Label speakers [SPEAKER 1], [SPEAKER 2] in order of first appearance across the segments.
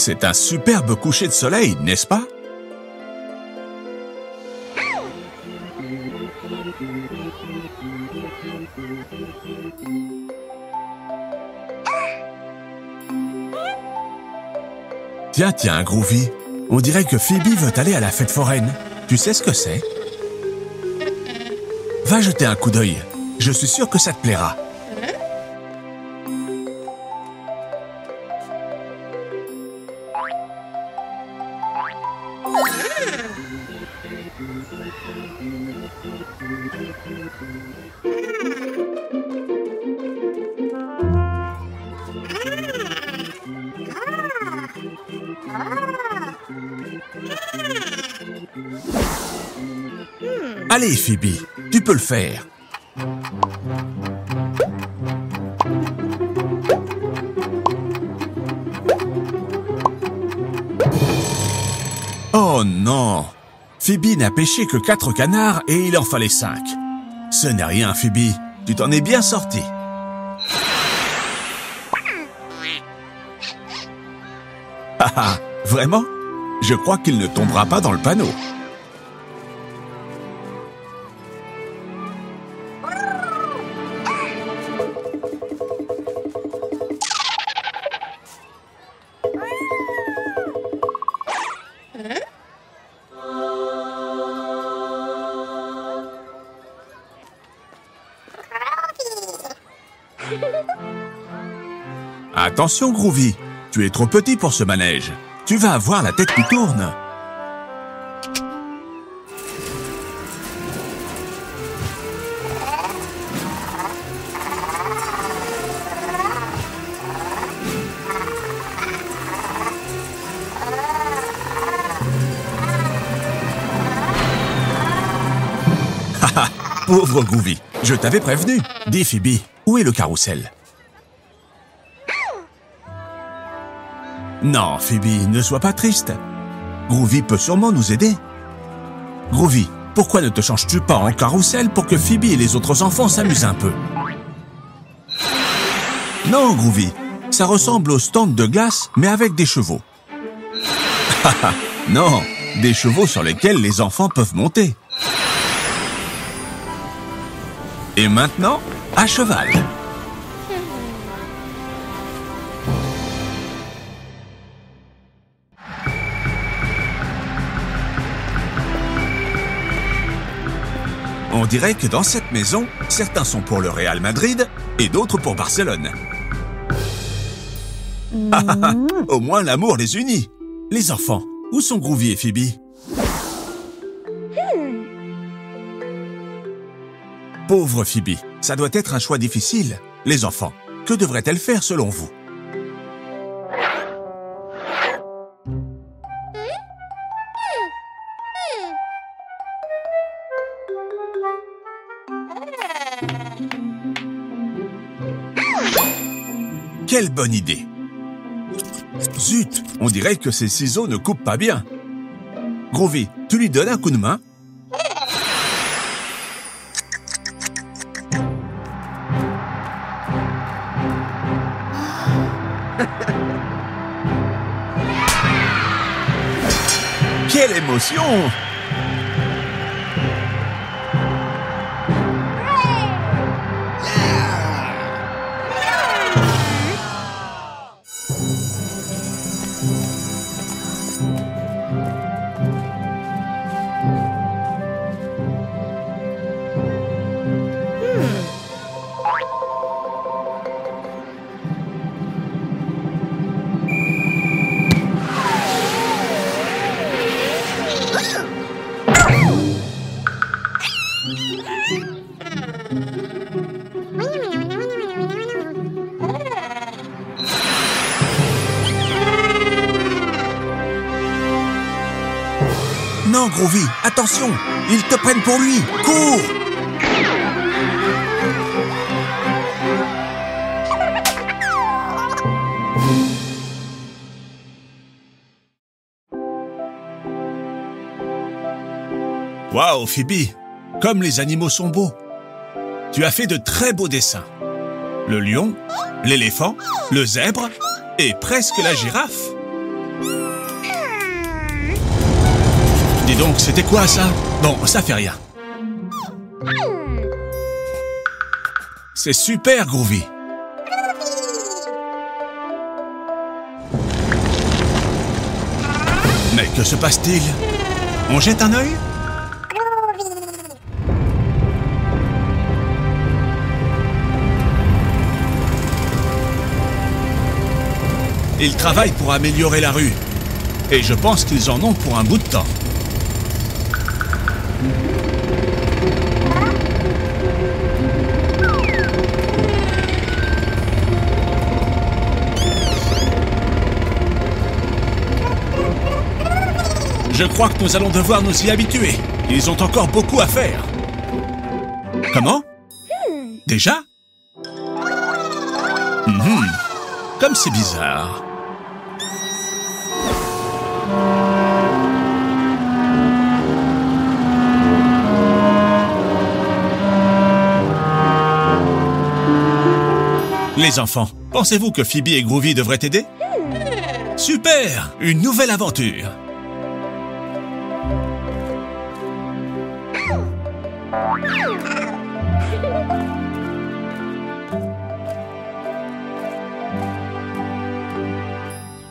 [SPEAKER 1] C'est un superbe coucher de soleil, n'est-ce pas? Tiens, Groovy. On dirait que Phoebe veut aller à la fête foraine. Tu sais ce que c'est? Va jeter un coup d'œil. Je suis sûr que ça te plaira. Allez, Phoebe, tu peux le faire. Oh non! Phoebe n'a pêché que 4 canards et il en fallait 5. Ce n'est rien, Phoebe. Tu t'en es bien sortie. Haha, vraiment? Je crois qu'il ne tombera pas dans le panneau. Attention, Groovy, tu es trop petit pour ce manège. Tu vas avoir la tête qui tourne. Haha, pauvre Groovy, je t'avais prévenu. Dis Phoebe, où est le carrousel? Non, Phoebe, ne sois pas triste. Groovy peut sûrement nous aider. Groovy, pourquoi ne te changes-tu pas en carrousel pour que Phoebe et les autres enfants s'amusent un peu? Non, Groovy, ça ressemble au stand de glace, mais avec des chevaux. Non, des chevaux sur lesquels les enfants peuvent monter. Et maintenant, à cheval. On dirait que dans cette maison, certains sont pour le Real Madrid et d'autres pour Barcelone. Au moins l'amour les unit. Les enfants, où sont Groovy et Phoebe? Pauvre Phoebe, ça doit être un choix difficile. Les enfants, que devrait-elle faire selon vous? Quelle bonne idée! Zut, on dirait que ces ciseaux ne coupent pas bien. Groovy, tu lui donnes un coup de main? Quelle émotion! Non, Groovy, attention! Ils te prennent pour lui! Cours! Waouh, Phoebe! Comme les animaux sont beaux! Tu as fait de très beaux dessins. Le lion, l'éléphant, le zèbre et presque la girafe. donc, c'était quoi ça? Bon, ça fait rien. C'est super, Groovy. Mais que se passe-t-il? On jette un œil? Ils travaillent pour améliorer la rue. Et je pense qu'ils en ont pour un bout de temps. Je crois que nous allons devoir nous y habituer. Ils ont encore beaucoup à faire. Comment? Déjà? Comme c'est bizarre. Les enfants, pensez-vous que Phoebe et Groovy devraient t'aider? Super! Une nouvelle aventure!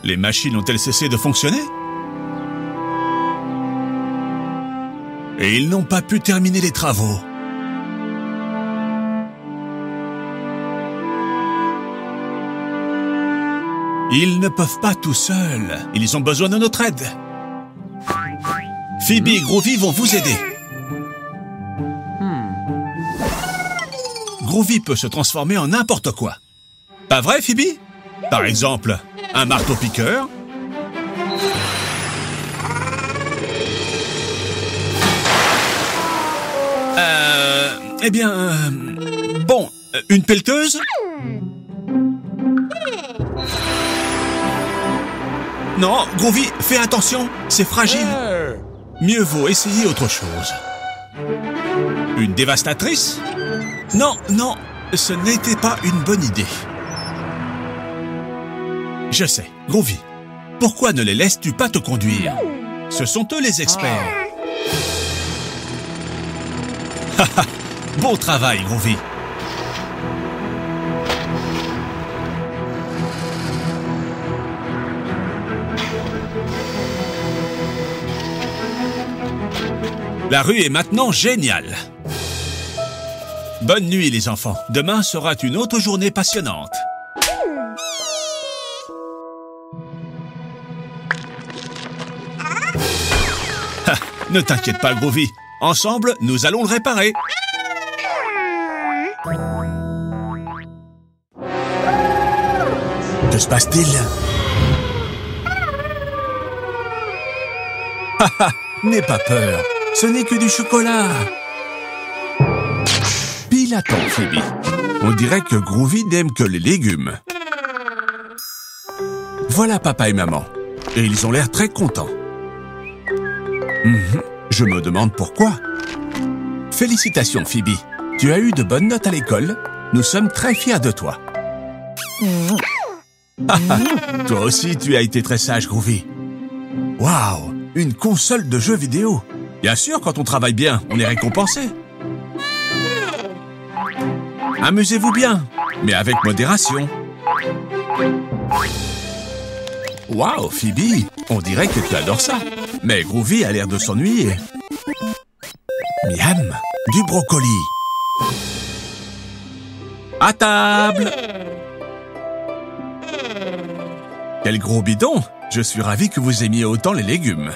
[SPEAKER 1] Les machines ont-elles cessé de fonctionner? Et ils n'ont pas pu terminer les travaux. Ils ne peuvent pas tout seuls. Ils ont besoin de notre aide. Phoebe et Groovy vont vous aider. Groovy peut se transformer en n'importe quoi. Pas vrai, Phoebe? Par exemple, un marteau-piqueur. Bon, une pelleteuse? Non, Groovy, fais attention, c'est fragile. Mieux vaut essayer autre chose. Une dévastatrice? Non, non, ce n'était pas une bonne idée. Je sais, Groovy, pourquoi ne les laisses-tu pas te conduire? Ce sont eux les experts. Haha, bon travail, Groovy. La rue est maintenant géniale. Bonne nuit, les enfants. Demain sera une autre journée passionnante. Ha, ne t'inquiète pas, Groovy. Ensemble, nous allons le réparer. Que se passe-t-il? Haha, n'aie pas peur. Ce n'est que du chocolat. Pile à temps, Phoebe. On dirait que Groovy n'aime que les légumes. Voilà papa et maman. Et ils ont l'air très contents. Je me demande pourquoi. Félicitations, Phoebe. Tu as eu de bonnes notes à l'école. Nous sommes très fiers de toi. Toi aussi, tu as été très sage, Groovy. Waouh, une console de jeux vidéo. Bien sûr, quand on travaille bien, on est récompensé. Amusez-vous bien, mais avec modération. Waouh, Phoebe, on dirait que tu adores ça. Mais Groovy a l'air de s'ennuyer. Miam, du brocoli. À table. Quel gros bidon. Je suis ravi que vous aimiez autant les légumes.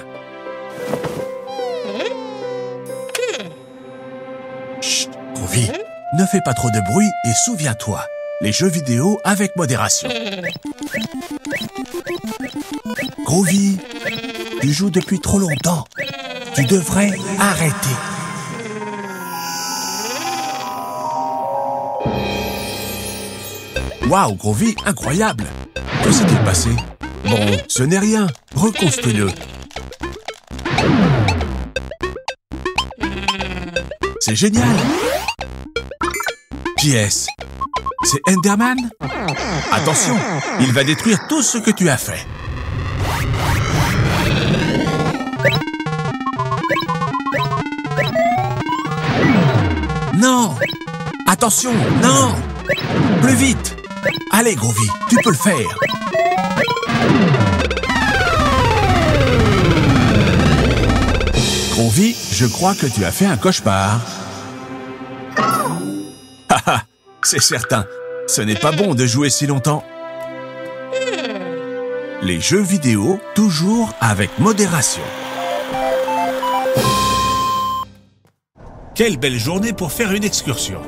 [SPEAKER 1] Chut, Groovy, ne fais pas trop de bruit et souviens-toi, les jeux vidéo avec modération. Groovy, tu joues depuis trop longtemps. Tu devrais arrêter. Waouh, Groovy, incroyable. Que s'est-il passé? Bon, ce n'est rien. Reconstruis-le. C'est génial. Qui est-ce? C'est Enderman? Attention, il va détruire tout ce que tu as fait. Non! Attention! Non! Plus vite! Allez, Groovy, tu peux le faire! Groovy, je crois que tu as fait un cauchemar. Haha, c'est certain. Ce n'est pas bon de jouer si longtemps. Les jeux vidéo, toujours avec modération. Quelle belle journée pour faire une excursion.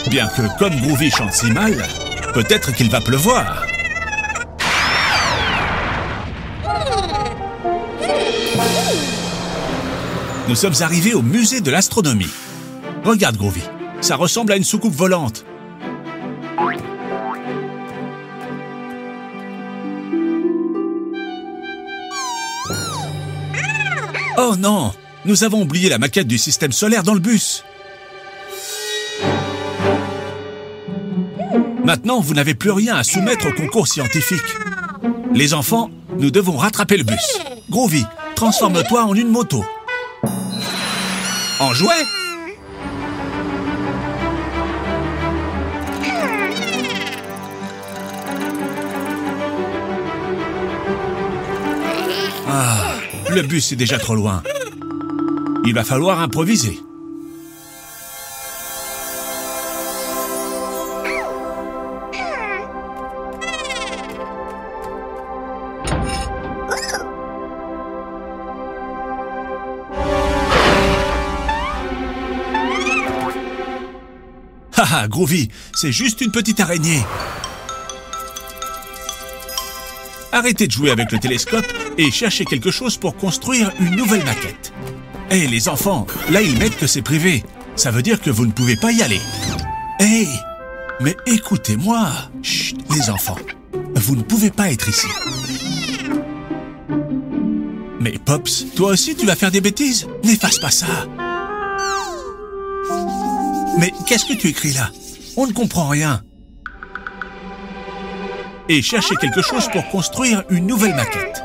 [SPEAKER 1] Bien que comme Groovy chante si mal, peut-être qu'il va pleuvoir. Nous sommes arrivés au musée de l'astronomie. Regarde, Groovy, ça ressemble à une soucoupe volante. Oh non, nous avons oublié la maquette du système solaire dans le bus. Maintenant, vous n'avez plus rien à soumettre au concours scientifique. Les enfants, nous devons rattraper le bus. Groovy, transforme-toi en une moto. En jouet? Ah, le bus est déjà trop loin. Il va falloir improviser. Haha, Groovy, c'est juste une petite araignée. Arrêtez de jouer avec le télescope et cherchez quelque chose pour construire une nouvelle maquette. Hé, les enfants, là ils mettent que c'est privé. Ça veut dire que vous ne pouvez pas y aller. Hé, mais écoutez-moi. Chut, les enfants, vous ne pouvez pas être ici. Mais Pops, toi aussi tu vas faire des bêtises? N'efface pas ça. Mais qu'est-ce que tu écris là? On ne comprend rien. Et cherchez quelque chose pour construire une nouvelle maquette.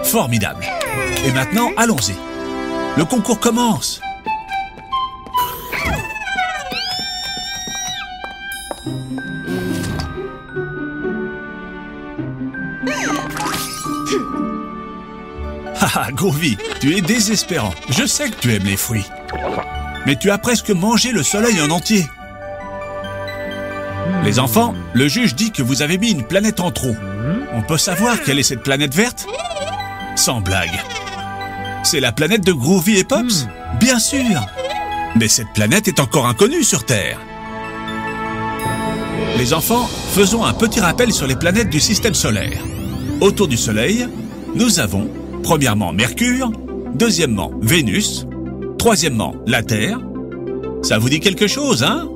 [SPEAKER 1] Formidable. Et maintenant, allons-y. Le concours commence. Haha, Groovy, tu es désespérant. Je sais que tu aimes les fruits. Mais tu as presque mangé le soleil en entier. Les enfants, le juge dit que vous avez mis une planète en trop. On peut savoir quelle est cette planète verte? Sans blague. C'est la planète de Groovy et Pops? Bien sûr. Mais cette planète est encore inconnue sur Terre. Les enfants, faisons un petit rappel sur les planètes du système solaire. Autour du Soleil, nous avons premièrement Mercure, deuxièmement Vénus, troisièmement la Terre. Ça vous dit quelque chose, hein?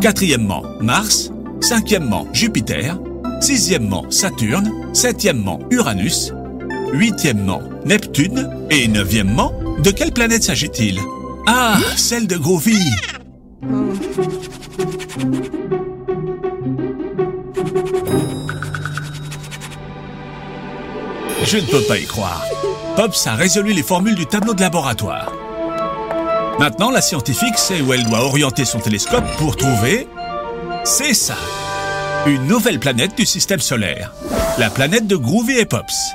[SPEAKER 1] Quatrièmement Mars, cinquièmement Jupiter, sixièmement Saturne, septièmement Uranus, huitièmement Neptune et neuvièmement, de quelle planète s'agit-il? Ah, celle de Groovy. Je ne peux pas y croire. Pops a résolu les formules du tableau de laboratoire. Maintenant, la scientifique sait où elle doit orienter son télescope pour trouver... C'est ça! Une nouvelle planète du système solaire. La planète de Groovy et Pops.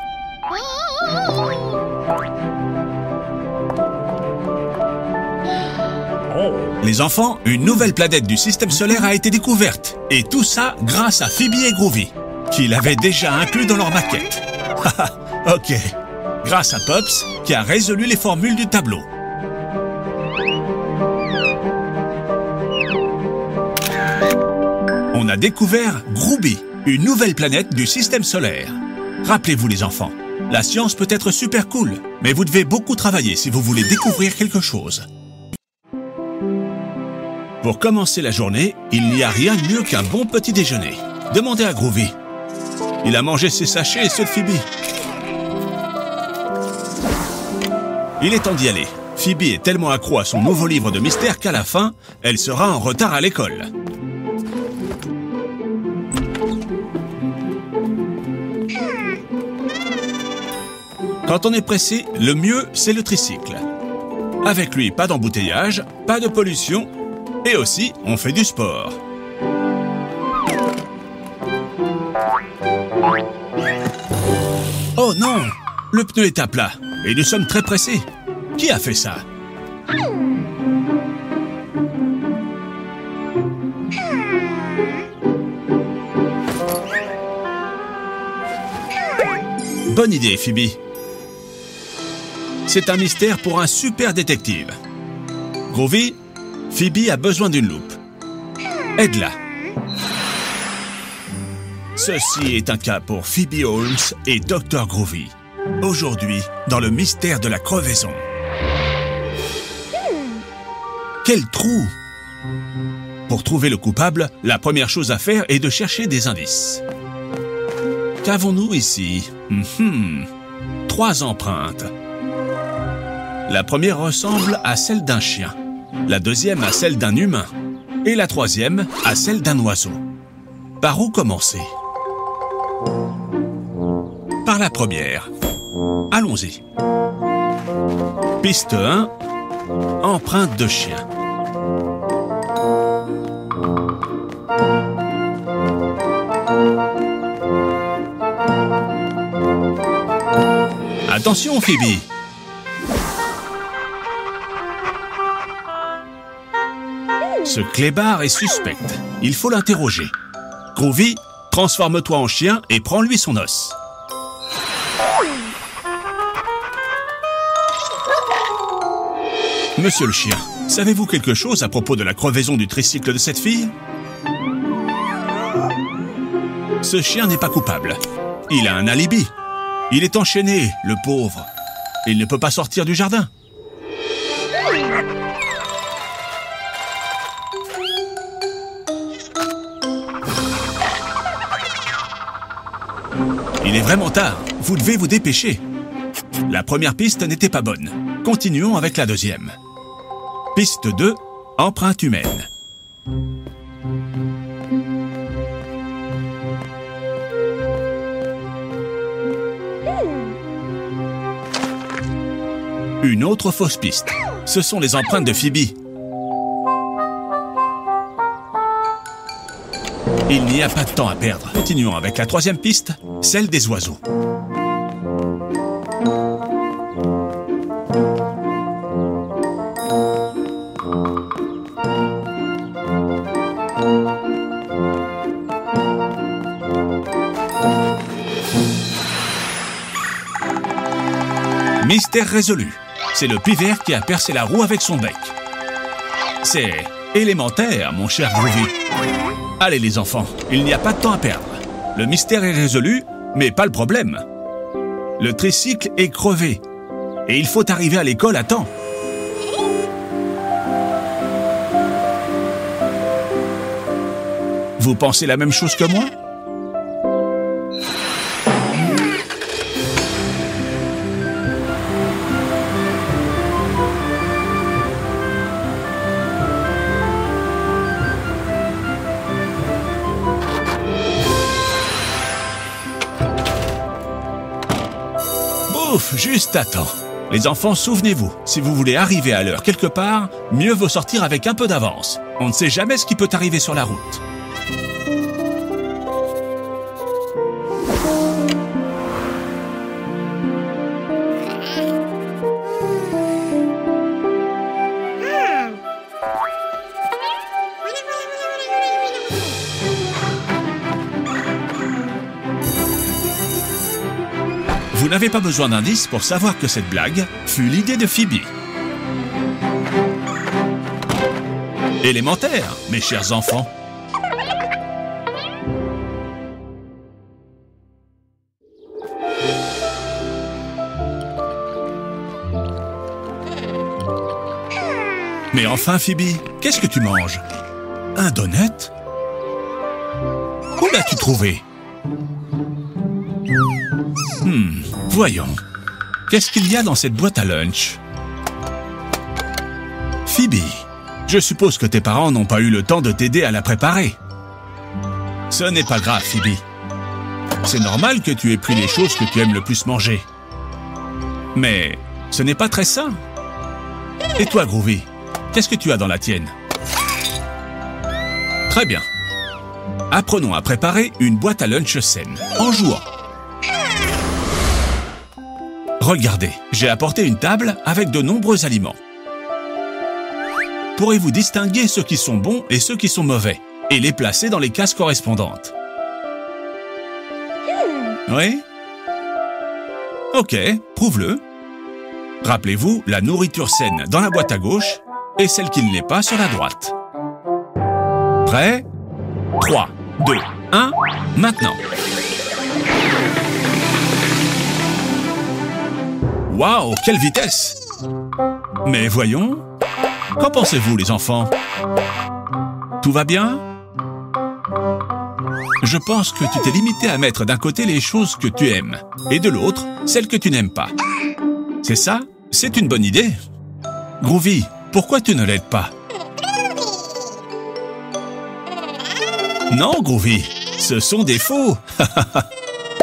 [SPEAKER 1] Les enfants, une nouvelle planète du système solaire a été découverte. Et tout ça grâce à Phoebe et Groovy, qui l'avaient déjà inclus dans leur maquette. Ok. Grâce à Pops, qui a résolu les formules du tableau. On a découvert Groovy, une nouvelle planète du système solaire. Rappelez-vous les enfants, la science peut être super cool, mais vous devez beaucoup travailler si vous voulez découvrir quelque chose. Pour commencer la journée, il n'y a rien de mieux qu'un bon petit déjeuner. Demandez à Groovy. Il a mangé ses sachets et ceux de Phoebe. Il est temps d'y aller. Phoebe est tellement accro à son nouveau livre de mystère qu'à la fin, elle sera en retard à l'école. Quand on est pressé, le mieux, c'est le tricycle. Avec lui, pas d'embouteillage, pas de pollution, et aussi, on fait du sport. Oh non! Le pneu est à plat, et nous sommes très pressés. Qui a fait ça? Bonne idée, Phoebe. C'est un mystère pour un super détective. Groovy, Phoebe a besoin d'une loupe. Aide-la. Ceci est un cas pour Phoebe Holmes et Dr. Groovy. Aujourd'hui, dans le mystère de la crevaison. Quel trou! Pour trouver le coupable, la première chose à faire est de chercher des indices. Qu'avons-nous ici? 3 empreintes. La première ressemble à celle d'un chien, la deuxième à celle d'un humain, et la troisième à celle d'un oiseau. Par où commencer? Par la première. Allons-y. Piste 1. Empreinte de chien. Attention, Phoebe. Ce clébard est suspect. Il faut l'interroger. Groovy, transforme-toi en chien et prends-lui son os. Monsieur le chien, savez-vous quelque chose à propos de la crevaison du tricycle de cette fille? Ce chien n'est pas coupable. Il a un alibi. Il est enchaîné, le pauvre. Il ne peut pas sortir du jardin. Il est vraiment tard. Vous devez vous dépêcher. La première piste n'était pas bonne. Continuons avec la deuxième. Piste 2, empreinte humaine. Une autre fausse piste. Ce sont les empreintes de Phoebe. Il n'y a pas de temps à perdre. Continuons avec la troisième piste, celle des oiseaux. Mystère résolu. C'est le pivert qui a percé la roue avec son bec. C'est élémentaire, mon cher Groovy. Allez les enfants, il n'y a pas de temps à perdre. Le mystère est résolu, mais pas le problème. Le tricycle est crevé. Et il faut arriver à l'école à temps. Vous pensez la même chose que moi ? Ouf, juste à temps. Les enfants, souvenez-vous, si vous voulez arriver à l'heure quelque part, mieux vaut sortir avec un peu d'avance. On ne sait jamais ce qui peut arriver sur la route. Vous n'avez pas besoin d'indices pour savoir que cette blague fut l'idée de Phoebe. Élémentaire, mes chers enfants. Mais enfin, Phoebe, qu'est-ce que tu manges? Un donut? Où l'as-tu trouvé? Voyons. Qu'est-ce qu'il y a dans cette boîte à lunch? Phoebe, je suppose que tes parents n'ont pas eu le temps de t'aider à la préparer. Ce n'est pas grave, Phoebe. C'est normal que tu aies pris les choses que tu aimes le plus manger. Mais ce n'est pas très sain. Et toi, Groovy, qu'est-ce que tu as dans la tienne? Très bien. Apprenons à préparer une boîte à lunch saine, en jouant. Regardez, j'ai apporté une table avec de nombreux aliments. Pourrez-vous distinguer ceux qui sont bons et ceux qui sont mauvais, et les placer dans les cases correspondantes? Oui? Ok, prouve-le. Rappelez-vous, la nourriture saine dans la boîte à gauche et celle qui ne l'est pas sur la droite. Prêt? 3, 2, 1, maintenant. Waouh, quelle vitesse! Mais voyons, qu'en pensez-vous les enfants? Tout va bien? Je pense que tu t'es limité à mettre d'un côté les choses que tu aimes et de l'autre, celles que tu n'aimes pas. C'est ça? C'est une bonne idée. Groovy, pourquoi tu ne l'aides pas? Non, Groovy, ce sont des faux.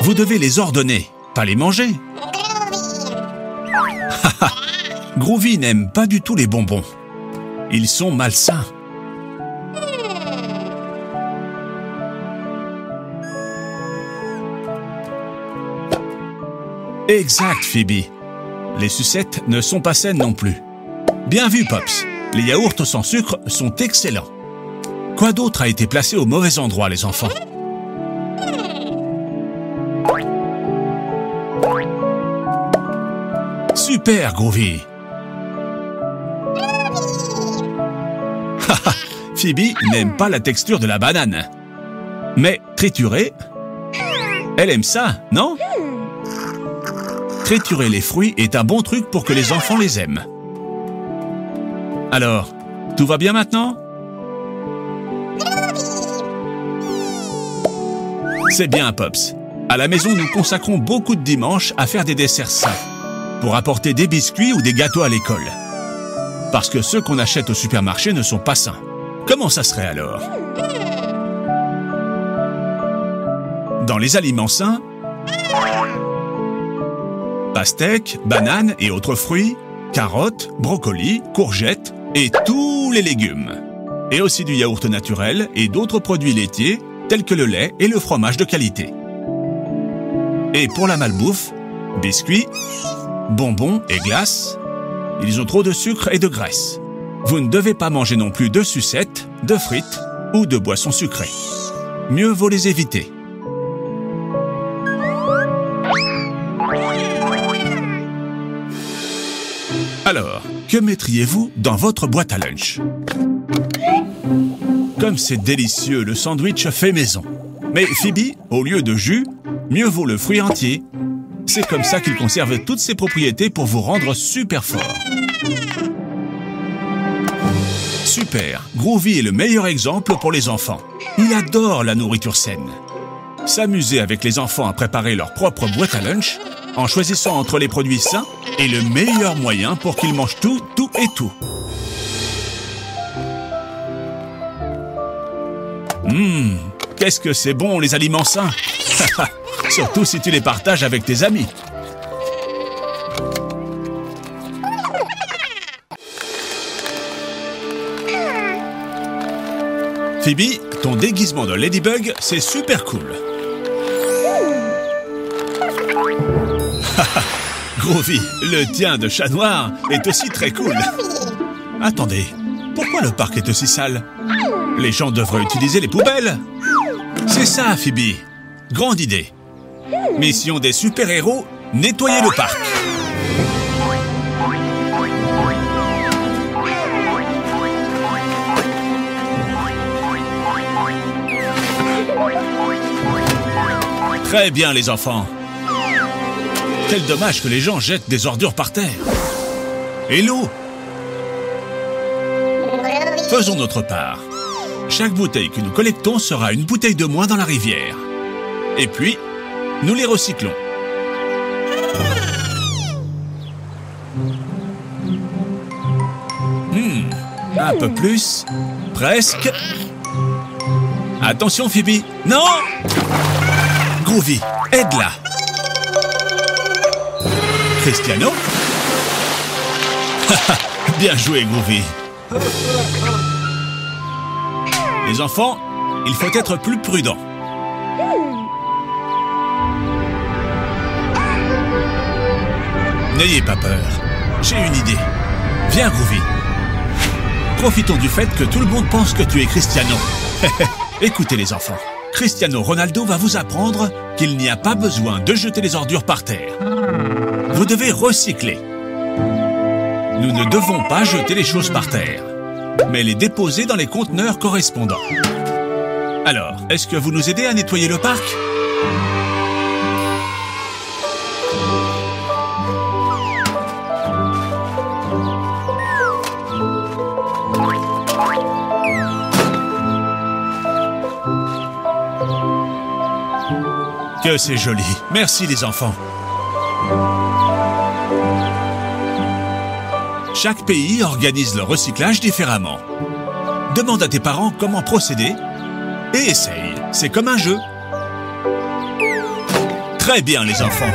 [SPEAKER 1] Vous devez les ordonner, pas les manger. Groovy n'aime pas du tout les bonbons. Ils sont malsains. Exact, Phoebe. Les sucettes ne sont pas saines non plus. Bien vu, Pops. Les yaourts sans sucre sont excellents. Quoi d'autre a été placé au mauvais endroit, les enfants? Super, Groovy. Phoebe n'aime pas la texture de la banane. Mais triturer, elle aime ça, non? Triturer les fruits est un bon truc pour que les enfants les aiment. Alors, tout va bien maintenant? C'est bien, Pops. À la maison, nous consacrons beaucoup de dimanches à faire des desserts sains, pour apporter des biscuits ou des gâteaux à l'école. Parce que ceux qu'on achète au supermarché ne sont pas sains. Comment ça serait alors? Dans les aliments sains, pastèques, bananes et autres fruits, carottes, brocolis, courgettes et tous les légumes. Et aussi du yaourt naturel et d'autres produits laitiers tels que le lait et le fromage de qualité. Et pour la malbouffe, biscuits, bonbons et glaces, ils ont trop de sucre et de graisse. Vous ne devez pas manger non plus de sucettes, de frites ou de boissons sucrées. Mieux vaut les éviter. Alors, que mettriez-vous dans votre boîte à lunch? Comme c'est délicieux, le sandwich fait maison. Mais Phoebe, au lieu de jus, mieux vaut le fruit entier. C'est comme ça qu'il conserve toutes ses propriétés pour vous rendre super fort. Super, Groovy est le meilleur exemple pour les enfants. Il adore la nourriture saine. S'amuser avec les enfants à préparer leur propre boîte à lunch, en choisissant entre les produits sains, est le meilleur moyen pour qu'ils mangent tout, tout et tout. Qu'est-ce que c'est bon les aliments sains. Surtout si tu les partages avec tes amis. Phoebe, ton déguisement de Ladybug, c'est super cool. Groovy, le tien de chat noir est aussi très cool. Attendez, pourquoi le parc est aussi sale? Les gens devraient utiliser les poubelles. C'est ça, Phoebe. Grande idée. Mission des super-héros, nettoyer le parc. Très bien, les enfants. Quel dommage que les gens jettent des ordures par terre. Et l'eau? Faisons notre part. Chaque bouteille que nous collectons sera une bouteille de moins dans la rivière. Et puis, nous les recyclons. Un peu plus. Presque. Attention, Phoebe. Non! Groovy, aide-la. Cristiano? Bien joué, Groovy. Les enfants, il faut être plus prudent. N'ayez pas peur. J'ai une idée. Viens, Groovy. Profitons du fait que tout le monde pense que tu es Cristiano. Écoutez les enfants. Cristiano Ronaldo va vous apprendre qu'il n'y a pas besoin de jeter les ordures par terre. Vous devez recycler. Nous ne devons pas jeter les choses par terre, mais les déposer dans les conteneurs correspondants. Alors, est-ce que vous nous aidez à nettoyer le parc? Que c'est joli. Merci les enfants. Chaque pays organise le recyclage différemment. Demande à tes parents comment procéder et essaye. C'est comme un jeu. Très bien les enfants.